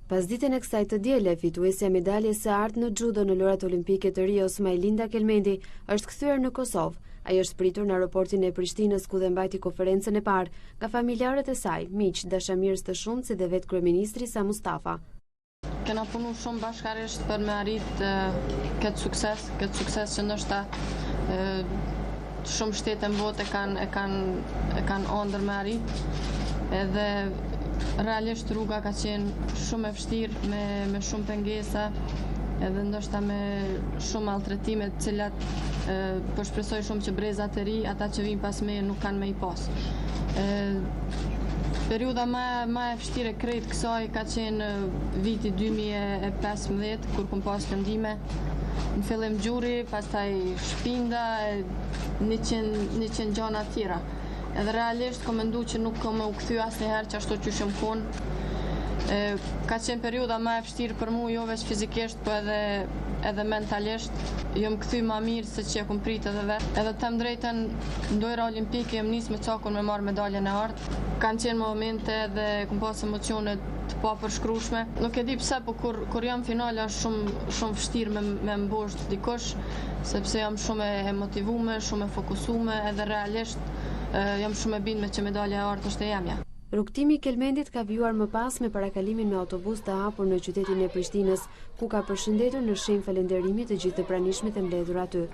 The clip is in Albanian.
Pasditën e kësaj të diele, fituesja e medaljes së artë në judo në lojrat olimpike të Rios, Majlinda Kelmendi, është kthyer në Kosovë. Ajo është pritur në aeroportin e Prishtinës, ku dhe mbajti konferencën e parë nga familjarët e saj, miq, dashamirës të shumtë si dhe vetë kryeministri Sa Mustafa. Kena punu shumë bashkarisht për me arrit këtë sukses që ndoshta shumë shtete në botë e kanë ëndër me arrit, edhe realisht rruga ka qenë shumë e vështirë me shumë pengesa, edhe ndoshta me shumë maltretime të cilat po shpresoj shumë që brezat e ri, ata që vinë pas me nuk kanë me i pas. Periuda ma e vështirë e krejt kësaj ka qenë viti 2015, kur kom pas lëndime. Në fillim gjuri, pastaj shpinda, 100 gjana tjera. Edhe realisht kom mendu që nuk kom u kthy asnjëherë që ashtu që shumë konë. Ka qenë periuda ma e vështirë për mu, jo veç fizikisht, po edhe mentalisht. Jom kthy ma mirë se që e kom prit edhe vetë. Edhe të më drejten, në dojra olimpike jem nis me cakun me marrë medaljen e artë. Kanë qenë momente dhe kom pas emocione të papërshkrueshme. Nuk e di pse, po kur jam finale është shumë vështirë me mbosh dikush, sepse jam shumë e motivume, shumë e fokusume, edhe realisht jam shumë e bindme që medalja e artë është e jemja. Rrugtimi i Kelmendit ka vjuar më pas me parakalimin me autobus të hapur në qytetin e Prishtinës, ku ka përshëndetur në shenjë falënderimi të gjithë të pranishmit e mbledhur aty.